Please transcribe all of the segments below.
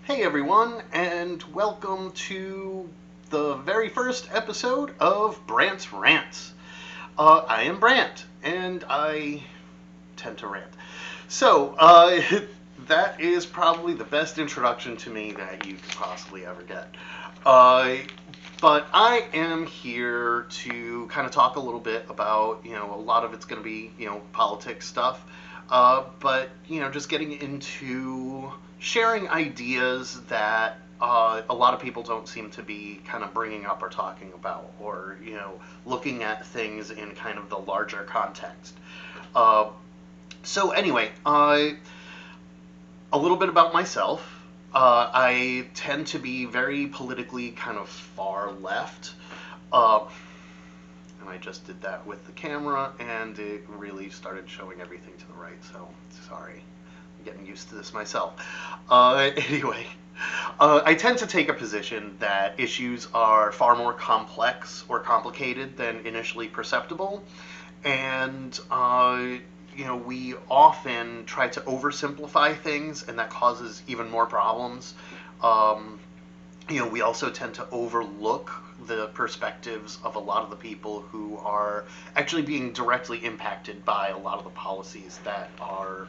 Hey everyone, and welcome to the very first episode of Brant's Rants. I am Brant, and I tend to rant. So, that is probably the best introduction to me that you could possibly ever get. Uh, but I am here to kind of talk a little bit about, a lot of it's going to be, politics stuff. But, just getting into sharing ideas that a lot of people don't seem to be kind of bringing up or talking about, or, looking at things in kind of the larger context. Uh, so, anyway, a little bit about myself. I tend to be very politically kind of far left. Uh, and I just did that with the camera, and it really started showing everything to the right, so sorry. I'm getting used to this myself. Anyway, I tend to take a position that issues are far more complex or complicated than initially perceptible, and we often try to oversimplify things, and that causes even more problems. Um, we also tend to overlook the perspectives of a lot of the people who are actually being directly impacted by a lot of the policies that are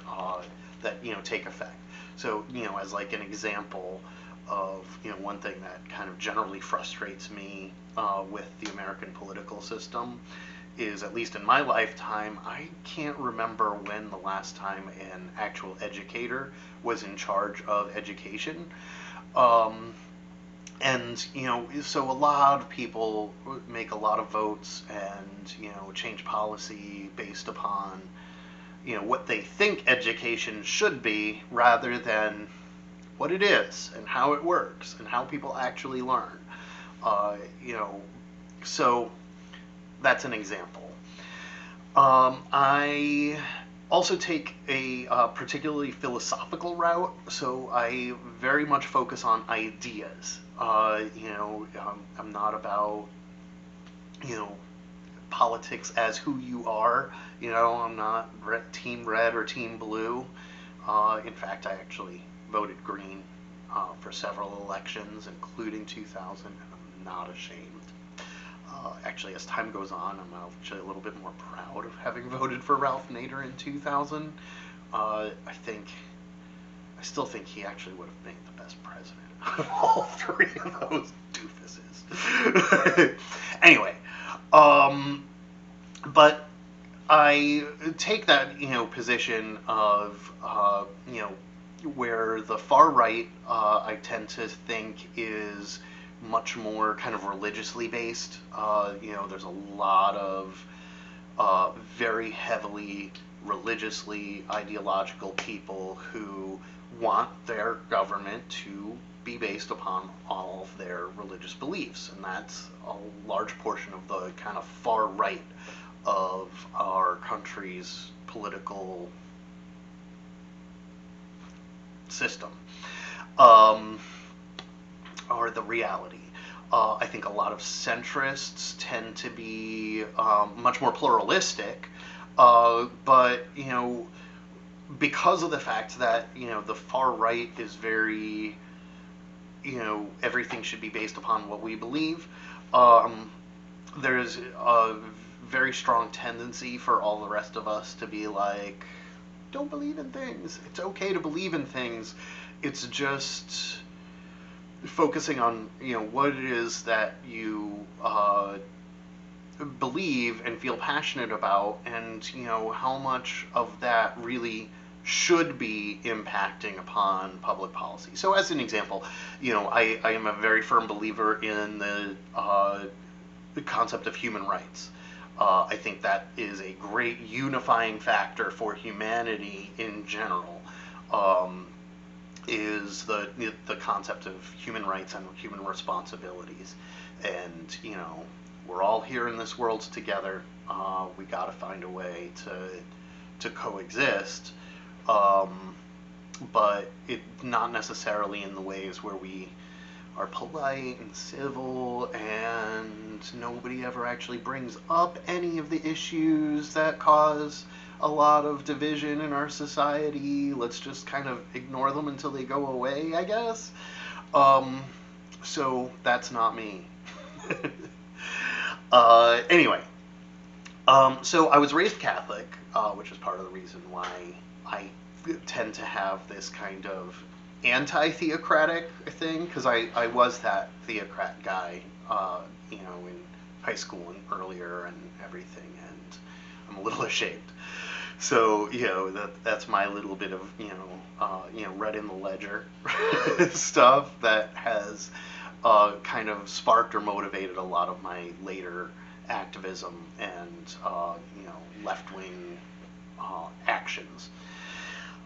that take effect. So, as like an example of one thing that kind of generally frustrates me with the American political system is, at least in my lifetime, I can't remember when the last time an actual educator was in charge of education. Um, and so a lot of people make a lot of votes and change policy based upon what they think education should be, rather than what it is and how it works and how people actually learn. uh, you know so that's an example. I also take a particularly philosophical route, so I very much focus on ideas. I'm not about, you know, politics as who you are. I'm not team red or team blue. In fact, I actually voted green for several elections, including 2000, and I'm not ashamed. Actually, as time goes on, I'm actually a little bit more proud of having voted for Ralph Nader in 2000. I still think he actually would have made the best president out of all three of those doofuses. Anyway, but I take that position of where the far right, I tend to think, is much more kind of religiously based. There's a lot of very heavily religiously ideological people who want their government to be based upon all of their religious beliefs, and that's a large portion of the kind of far right of our country's political system, or the reality. I think a lot of centrists tend to be much more pluralistic, but because of the fact that the far right is very, everything should be based upon what we believe. There's a very strong tendency for all the rest of us to be like, don't believe in things. It's okay to believe in things. It's just focusing on what it is that you believe and feel passionate about, and how much of that really should be impacting upon public policy. So, as an example, I am a very firm believer in the concept of human rights. I think that is a great unifying factor for humanity in general. Is the concept of human rights and human responsibilities, and we're all here in this world together. We got to find a way to coexist, but it not necessarily in the ways where we are polite and civil, and nobody ever actually brings up any of the issues that cause a lot of division in our society. Let's just kind of ignore them until they go away, I guess. Um, so that's not me. Anyway, so I was raised Catholic, which is part of the reason why I tend to have this kind of anti-theocratic thing, because I was that theocrat guy, in high school and earlier and everything, and I'm a little ashamed. So that's my little bit of read in the ledger stuff that has kind of sparked or motivated a lot of my later activism and left-wing actions.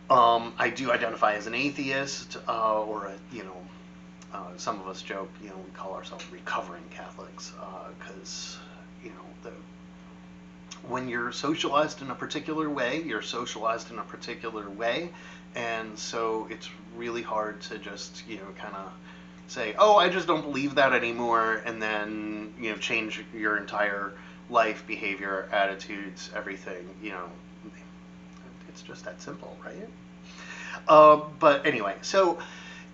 I do identify as an atheist, some of us joke, we call ourselves recovering Catholics, because when you're socialized in a particular way, you're socialized in a particular way, and so it's really hard to just kind of say, oh, I just don't believe that anymore, and then change your entire life, behavior, attitudes, everything. It's just that simple, right? But anyway, so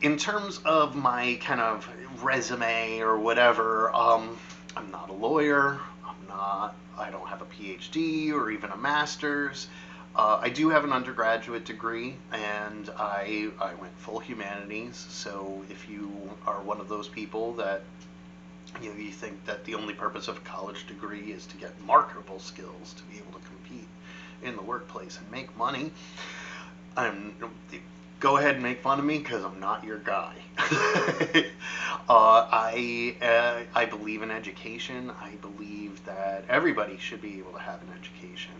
in terms of my kind of resume or whatever, I'm not a lawyer. I don't have a PhD or even a master's. I do have an undergraduate degree, and I went full humanities. So if you are one of those people that you think that the only purpose of a college degree is to get marketable skills to be able to compete in the workplace and make money, go ahead and make fun of me, because I'm not your guy. I believe in education. I believe that everybody should be able to have an education.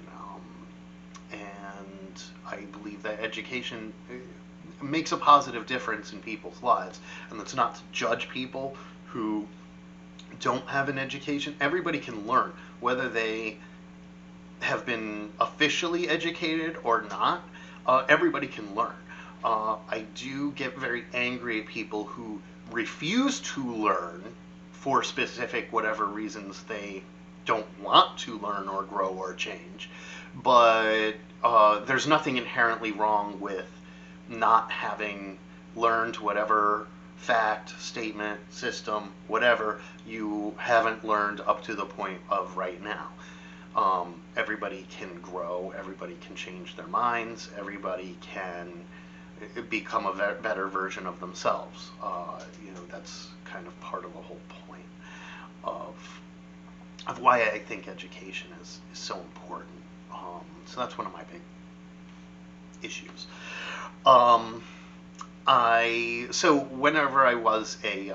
And I believe that education makes a positive difference in people's lives. And that's not to judge people who don't have an education. Everybody can learn, whether they have been officially educated or not. Everybody can learn. I do get very angry at people who refuse to learn for specific whatever reasons they don't want to learn or grow or change. But there's nothing inherently wrong with not having learned whatever fact, statement, system, whatever you haven't learned up to the point of right now. Everybody can grow, everybody can change their minds, everybody can become a better version of themselves. That's kind of part of the whole point of why I think education is so important. So that's one of my big issues. So whenever I was a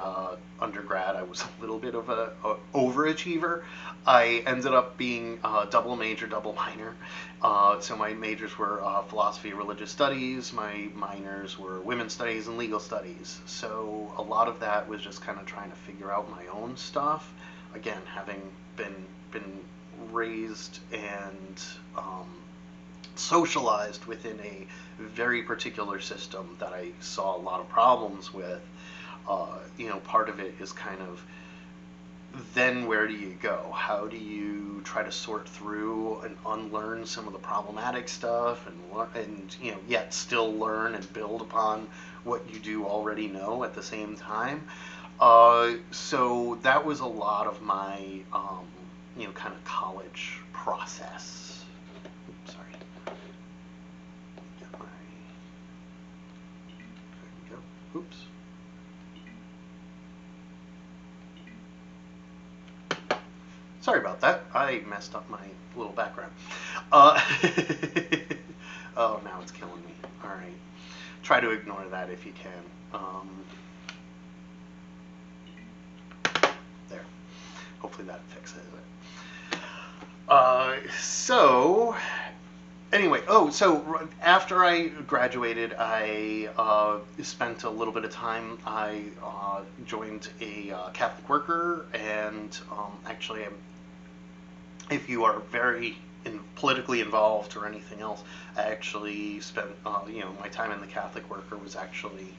undergrad, I was a little bit of a overachiever. I ended up being double major, double minor. So my majors were philosophy, religious studies. My minors were women's studies and legal studies. So a lot of that was just kind of trying to figure out my own stuff. Again, having been raised and socialized within a very particular system that I saw a lot of problems with. Part of it is kind of, then where do you go? How do you try to sort through and unlearn some of the problematic stuff and yet still learn and build upon what you do already know at the same time? So that was a lot of my kind of college process. Oops, sorry. Get my, there we go. Oops. Sorry about that. I messed up my little background. Oh, now it's killing me. All right. Try to ignore that if you can. There. Hopefully that fixes it. So anyway, so after I graduated, I spent a little bit of time. I joined a Catholic worker, and actually, if you are very politically involved or anything else, I actually spent my time in the Catholic worker was actually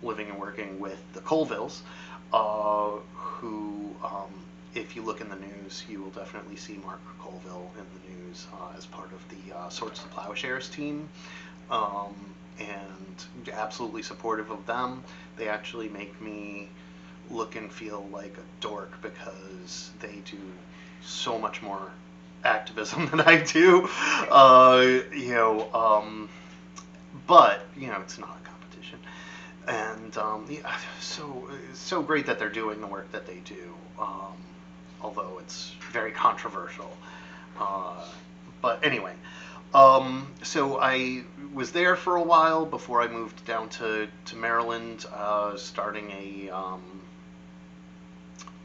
living and working with the Colvilles, who if you look in the news, you will definitely see Mark Colville in the news as part of the Swords to Plowshares team, and absolutely supportive of them. They actually make me look and feel like a dork because they do so much more activism than I do. But it's not a competition, and yeah, so great that they're doing the work that they do. Although it's very controversial. But anyway, so I was there for a while before I moved down to Maryland, starting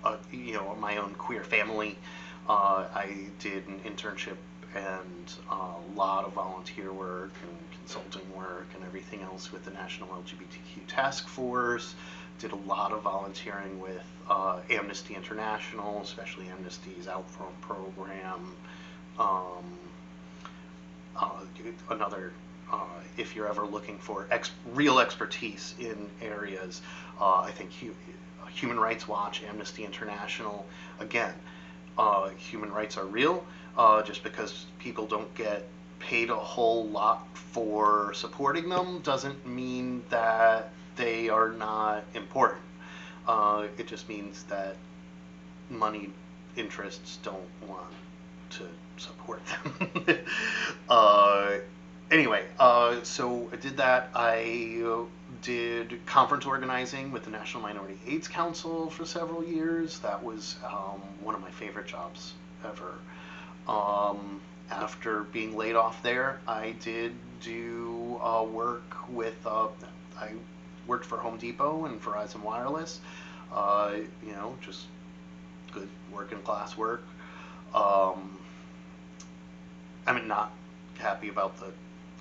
my own queer family. I did an internship and a lot of volunteer work and consulting work and everything else with the National LGBTQ Task Force. Did a lot of volunteering with Amnesty International, especially Amnesty's Outfront program. Another, if you're ever looking for real expertise in areas, I think Human Rights Watch, Amnesty International, again, human rights are real. Just because people don't get paid a whole lot for supporting them doesn't mean that they are not important. It just means that money interests don't want to support them. Anyway, so I did that. I did conference organizing with the National Minority AIDS Council for several years. That was one of my favorite jobs ever. After being laid off there, I did do work with, I worked for Home Depot and Verizon Wireless, just good working class work. Not happy about the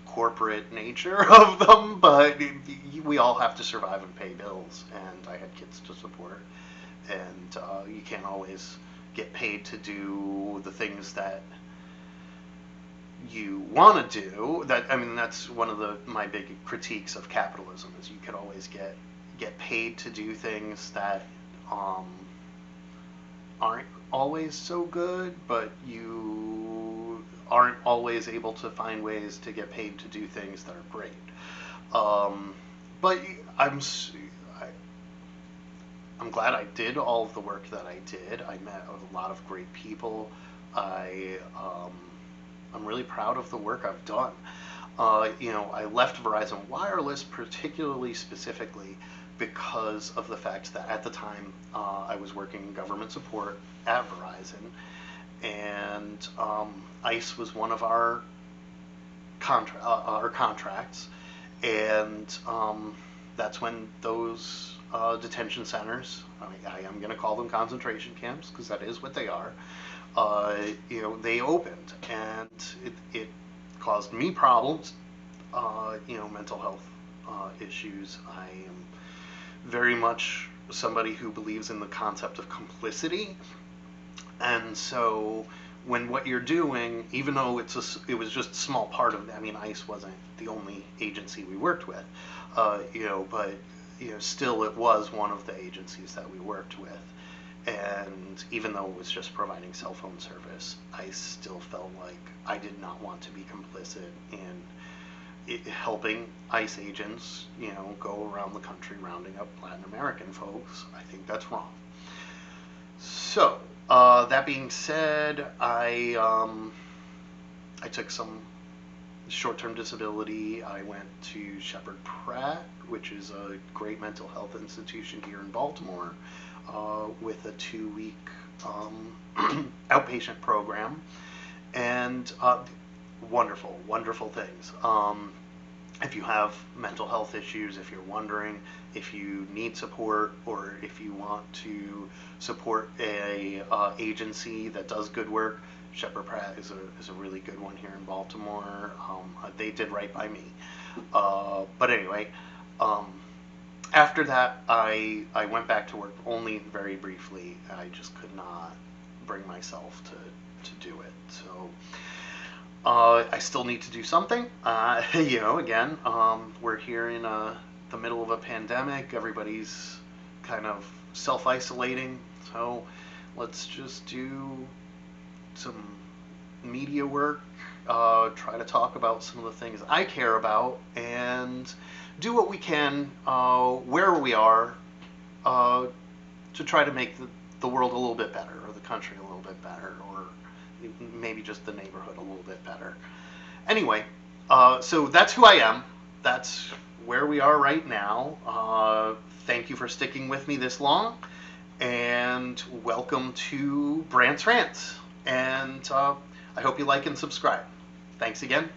corporate nature of them, but we all have to survive and pay bills, and I had kids to support, and you can't always get paid to do the things that you want to do. That's one of my big critiques of capitalism, is you could always get paid to do things that aren't always so good, but you aren't always able to find ways to get paid to do things that are great. But I'm glad I did all of the work that I did. I met a lot of great people. I'm really proud of the work I've done. I left Verizon Wireless particularly specifically because of the fact that at the time I was working government support at Verizon, and ICE was one of our contracts, and that's when those detention centers, I am going to call them concentration camps because that is what they are, they opened, and it caused me problems, mental health issues. I am very much somebody who believes in the concept of complicity, and so when what you're doing, even though it was just a small part of it, ICE wasn't the only agency we worked with, but still it was one of the agencies that we worked with. And even though it was just providing cell phone service, I still felt like I did not want to be complicit in helping ICE agents, go around the country rounding up Latin American folks. I think that's wrong. So, that being said, I took some short-term disability. I went to Shepherd Pratt, which is a great mental health institution here in Baltimore, with a 2-week outpatient program, and wonderful, wonderful things. If you have mental health issues, if you're wondering if you need support, or if you want to support a agency that does good work, Shepherd Pratt is a really good one here in Baltimore. They did right by me. But anyway, after that, I went back to work only very briefly. I just could not bring myself to do it. So I still need to do something. Again, we're here in the middle of a pandemic. Everybody's kind of self-isolating. So Let's just do some media work, try to talk about some of the things I care about, and do what we can where we are to try to make the world a little bit better, or the country a little bit better, or maybe just the neighborhood a little bit better. Anyway, so that's who I am. That's where we are right now. Thank you for sticking with me this long, and welcome to Brant's Rants. And I hope you like and subscribe. Thanks again.